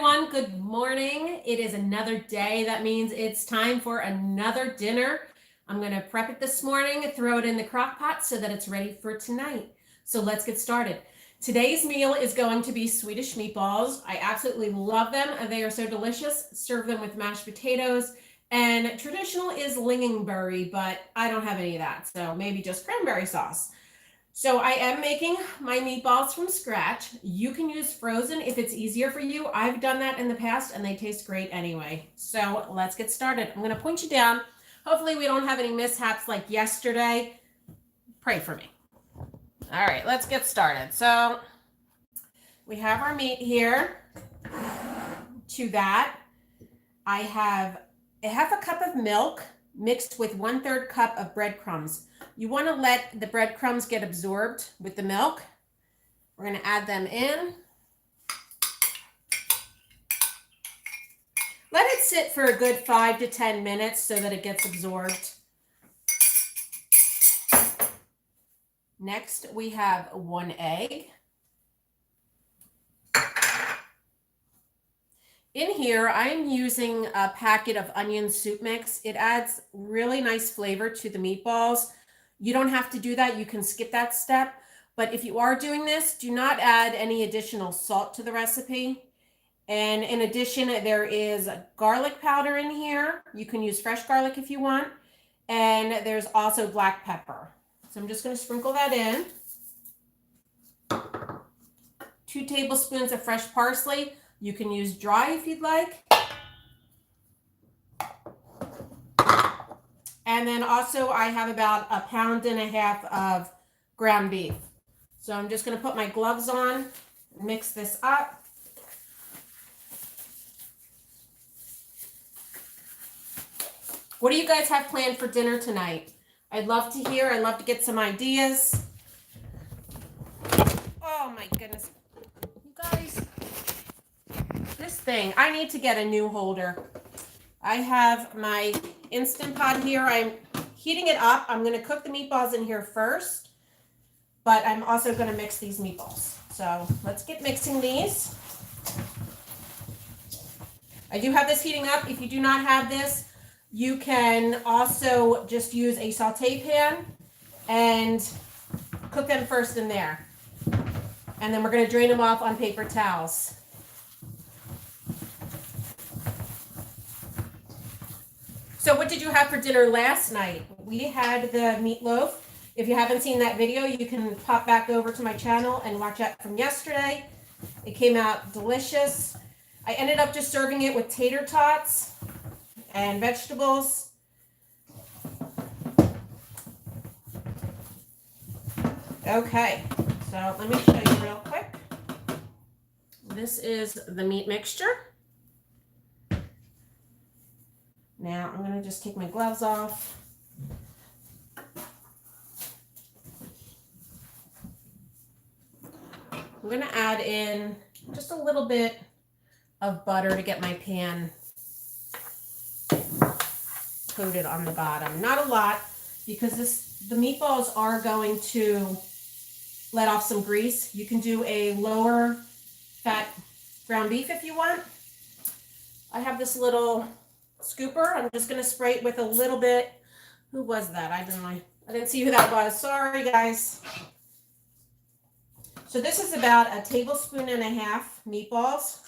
everyone. Good morning. It is another day. That means it's time for another dinner. I'm going to prep it this morning, throw it in the crock pot so that it's ready for tonight. So let's get started. Today's meal is going to be Swedish meatballs. I absolutely love them. They are so delicious. Serve them with mashed potatoes. And traditional is lingonberry, but I don't have any of that. So maybe just cranberry sauce. So I am making my meatballs from scratch. You can use frozen if it's easier for you. I've done that in the past and they taste great anyway. So let's get started. I'm going to point you down. Hopefully we don't have any mishaps like yesterday. Pray for me. All right, let's get started. So we have our meat here. To that, I have a half a cup of milk mixed with 1/3 cup of breadcrumbs. You want to let the breadcrumbs get absorbed with the milk. We're going to add them in. Let it sit for a good 5 to 10 minutes so that it gets absorbed. Next, we have 1 egg. In here, I'm using a packet of onion soup mix. It adds really nice flavor to the meatballs. You don't have to do that. You can skip that step. But if you are doing this, do not add any additional salt to the recipe. And in addition, there is garlic powder in here. You can use fresh garlic if you want. And there's also black pepper. So I'm just going to sprinkle that in. 2 tablespoons of fresh parsley. You can use dry if you'd like. And then also I have about 1.5 pounds of ground beef. So I'm just going to put my gloves on, mix this up. What do you guys have planned for dinner tonight? I'd love to hear. I'd love to get some ideas. Oh my goodness. You guys, this thing, I need to get a new holder. I have my Instant Pot here. I'm heating it up. I'm going to cook the meatballs in here first, but I'm also going to mix these meatballs. So let's get mixing these. I do have this heating up. If you do not have this, you can also just use a saute pan and cook them first in there. And then we're going to drain them off on paper towels. So what did you have for dinner last night? We had the meatloaf. If you haven't seen that video, you can pop back over to my channel and watch that from yesterday. It came out delicious. I ended up just serving it with tater tots and vegetables. Okay, so let me show you real quick. This is the meat mixture. Now I'm going to just take my gloves off. I'm going to add in just a little bit of butter to get my pan coated on the bottom. Not a lot, because the meatballs are going to let off some grease. You can do a lower fat ground beef if you want. I have this little scooper. I'm just going to spray it with a little bit. Who was that? I didn't see who that was. Sorry, guys. So this is about 1.5 tablespoons meatballs.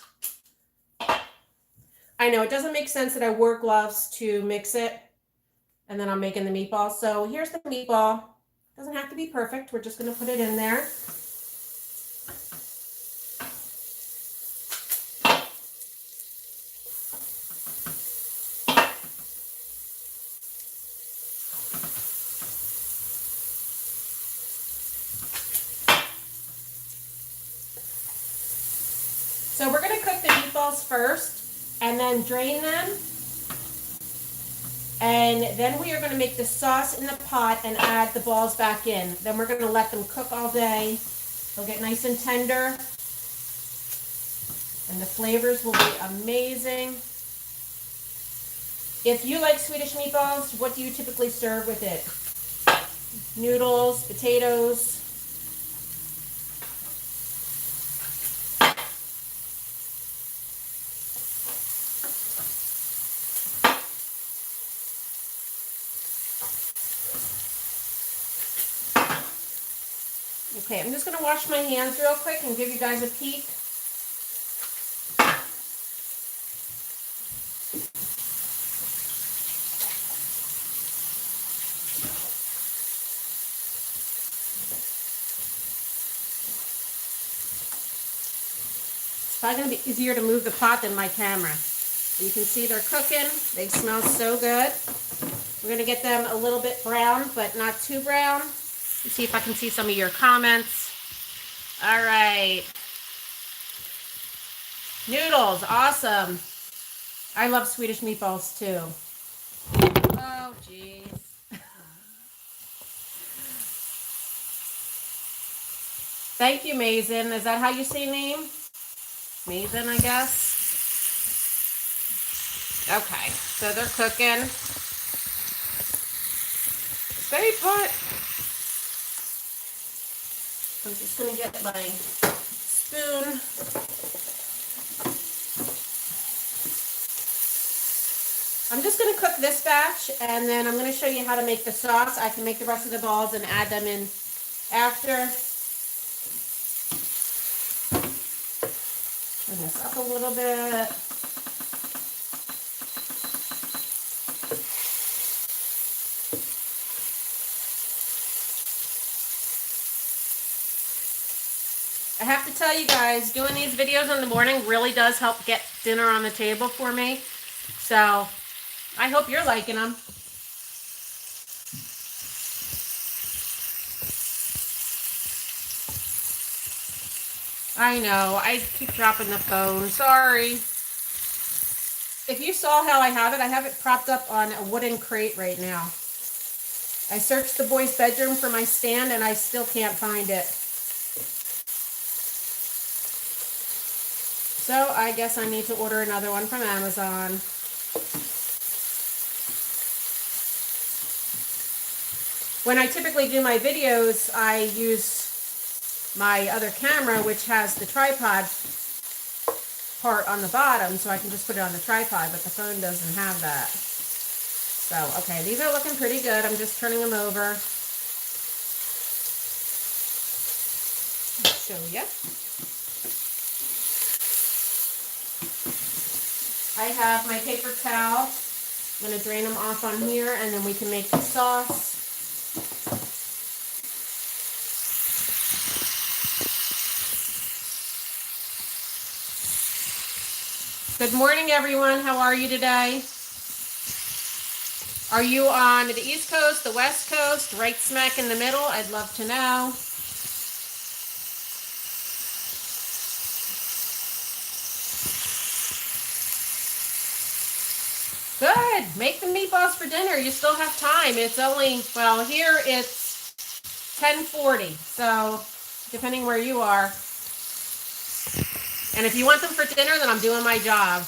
I know it doesn't make sense that I wore gloves to mix it and then I'm making the meatballs. So here's the meatball. Doesn't have to be perfect. We're just going to put it in there. So we're going to cook the meatballs first and then drain them. And then we are going to make the sauce in the pot and add the balls back in. Then we're going to let them cook all day. They'll get nice and tender. And the flavors will be amazing. If you like Swedish meatballs, what do you typically serve with it? Noodles, potatoes. Okay, I'm just going to wash my hands real quick and give you guys a peek. It's probably going to be easier to move the pot than my camera. You can see they're cooking. They smell so good. We're going to get them a little bit brown, but not too brown. Let's see if I can see some of your comments. All right. Noodles, awesome. I love Swedish meatballs too. Oh, geez. Thank you, Mason. Is that how you say name? Mason, I guess. Okay, so they're cooking. Stay put. I'm just going to get my spoon. I'm just going to cook this batch, and then I'm going to show you how to make the sauce. I can make the rest of the balls and add them in after. Turn this up a little bit. I have to tell you guys, doing these videos in the morning really does help get dinner on the table for me. So I hope you're liking them. I know, I keep dropping the phone. Sorry. If you saw how I have it propped up on a wooden crate right now. I searched the boys' bedroom for my stand and I still can't find it. So I guess I need to order another one from Amazon. When I typically do my videos, I use my other camera, which has the tripod part on the bottom, so I can just put it on the tripod, but the phone doesn't have that. So, okay, these are looking pretty good. I'm just turning them over. I'll show you. I have my paper towel. I'm going to drain them off on here, and then we can make the sauce. Good morning, everyone. How are you today? Are you on the East Coast, the West Coast, right smack in the middle? I'd love to know. Good. Make the meatballs for dinner. You still have time. It's only, well, here it's 10:40, so depending where you are. And if you want them for dinner, then I'm doing my job.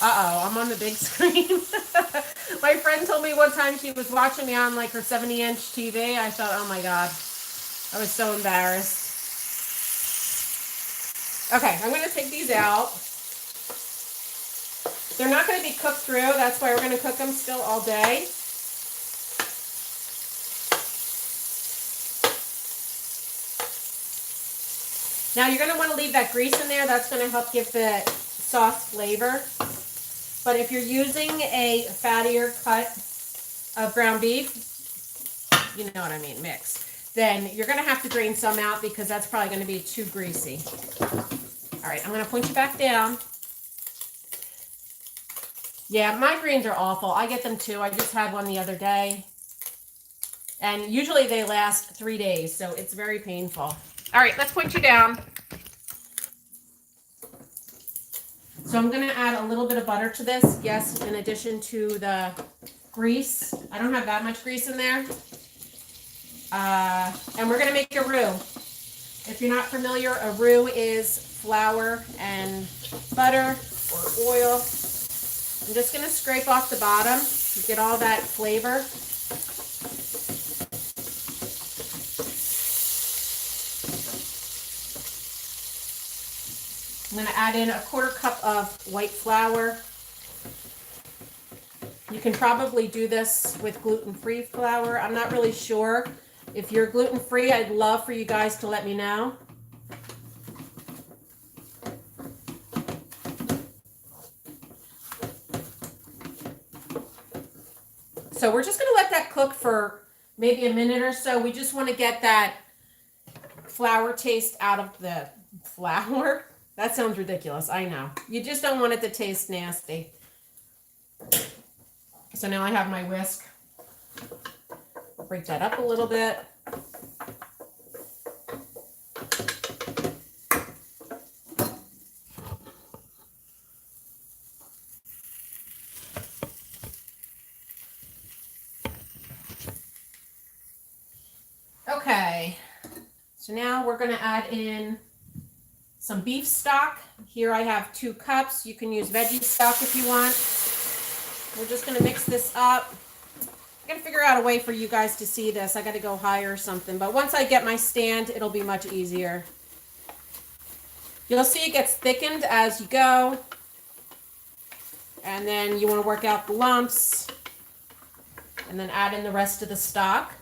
Uh-oh, I'm on the big screen. My friend told me one time she was watching me on like her 70-inch TV. I thought, oh my God, I was so embarrassed. Okay, I'm going to take these out. They're not going to be cooked through. That's why we're going to cook them still all day. Now you're going to want to leave that grease in there. That's going to help give the sauce flavor. But if you're using a fattier cut of ground beef, you know what I mean, mix, then you're going to have to drain some out because that's probably going to be too greasy. All right, I'm going to point you back down. Yeah, my greens are awful. I get them too. I just had one the other day. And usually they last 3 days, so it's very painful. All right, let's point you down. So I'm going to add a little bit of butter to this, yes, in addition to the grease. I don't have that much grease in there. And we're going to make a roux. If you're not familiar, a roux is flour and butter or oil. I'm just going to scrape off the bottom to get all that flavor. I'm going to add in a 1/4 cup of white flour. You can probably do this with gluten-free flour. I'm not really sure. If you're gluten-free, I'd love for you guys to let me know. So we're just going to let that cook for maybe a minute or so. We just want to get that flour taste out of the flour. That sounds ridiculous, I know. You just don't want it to taste nasty. So now I have my whisk. I'll break that up a little bit. Okay, so now we're going to add in some beef stock. Here I have 2 cups. You can use veggie stock if you want. We're just going to mix this up. I got to figure out a way for you guys to see this. I got to go higher or something. But once I get my stand, it'll be much easier. You'll see it gets thickened as you go. And then you want to work out the lumps. And then add in the rest of the stock.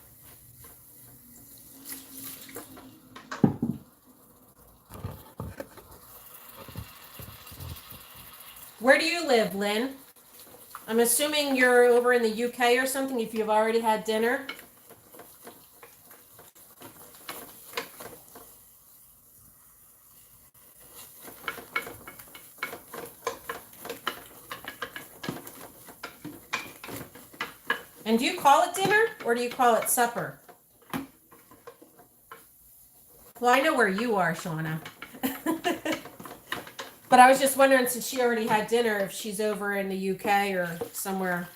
Where do you live, Lynn? I'm assuming you're over in the UK or something if you've already had dinner. And do you call it dinner or do you call it supper? Well, I know where you are, Shauna. But I was just wondering, since she already had dinner, if she's over in the UK or somewhere.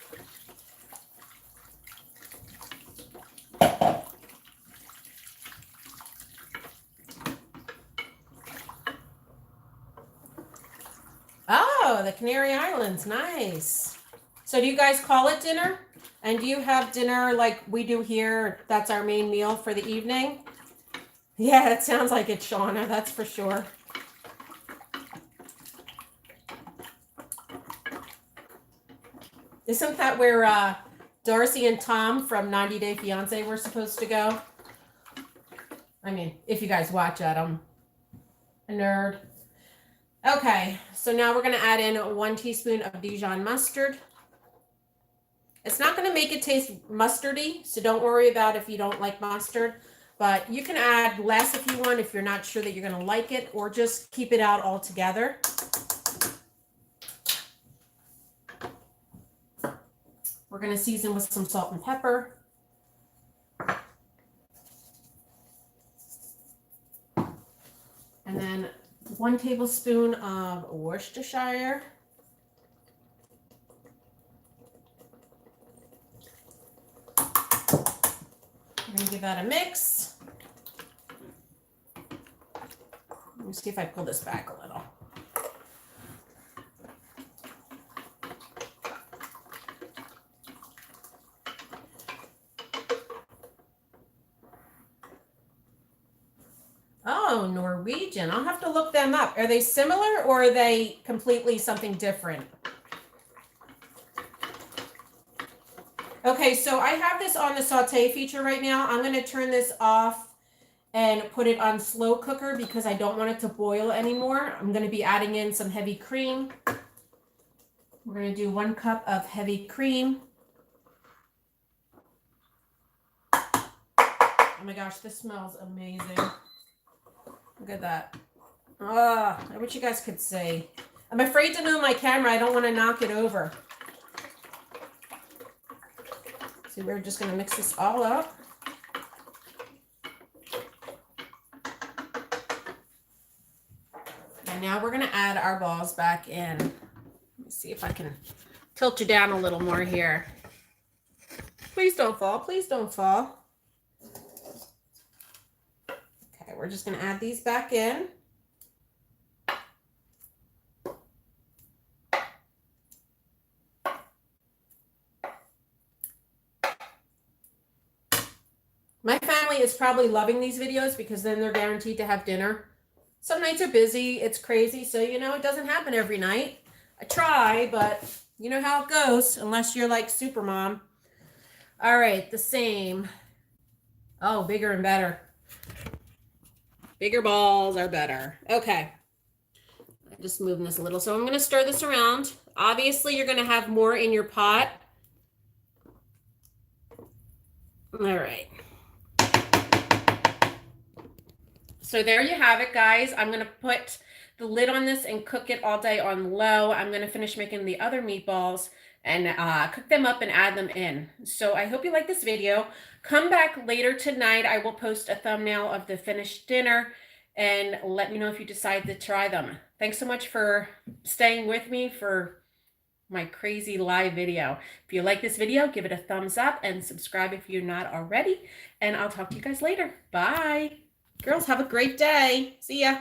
Oh, the Canary Islands. Nice. So do you guys call it dinner? And do you have dinner like we do here? That's our main meal for the evening? Yeah, it sounds like it, Shauna. That's for sure. Isn't that where Darcy and Tom from 90 Day Fiance were supposed to go? I mean, if you guys watch it, I'm a nerd. Okay, so now we're going to add in 1 teaspoon of Dijon mustard. It's not going to make it taste mustardy, so don't worry about if you don't like mustard. But you can add less if you want, if you're not sure that you're going to like it, or just keep it out altogether. We're going to season with some salt and pepper. And then 1 tablespoon of Worcestershire. I'm going to give that a mix. Let me see if I pull this back a little. Oh, Norwegian. I'll have to look them up. Are they similar or are they completely something different? Okay, so I have this on the saute feature right now. I'm going to turn this off and put it on slow cooker because I don't want it to boil anymore. I'm going to be adding in some heavy cream. We're going to do 1 cup of heavy cream. Oh my gosh, this smells amazing. Look at that. Ah, I wish you guys could see. I'm afraid to move my camera. I don't want to knock it over. So we're just going to mix this all up. And now we're going to add our balls back in. Let me see if I can tilt you down a little more here. Please don't fall. Please don't fall. Okay, we're just going to add these back in. My family is probably loving these videos because then they're guaranteed to have dinner. Some nights are busy. It's crazy. So, you know, it doesn't happen every night. I try, but you know how it goes unless you're like super mom. All right, the same. Oh, bigger and better. Bigger balls are better. Okay. I'm just moving this a little. So I'm going to stir this around. Obviously, you're going to have more in your pot. All right. So there you have it, guys. I'm going to put the lid on this and cook it all day on low. I'm going to finish making the other meatballs and cook them up and add them in. So I hope you like this video. Come back later tonight. I will post a thumbnail of the finished dinner and let me know if you decide to try them. Thanks so much for staying with me for my crazy live video. If you like this video, give it a thumbs up and subscribe if you're not already. And I'll talk to you guys later. Bye. Girls, have a great day. See ya.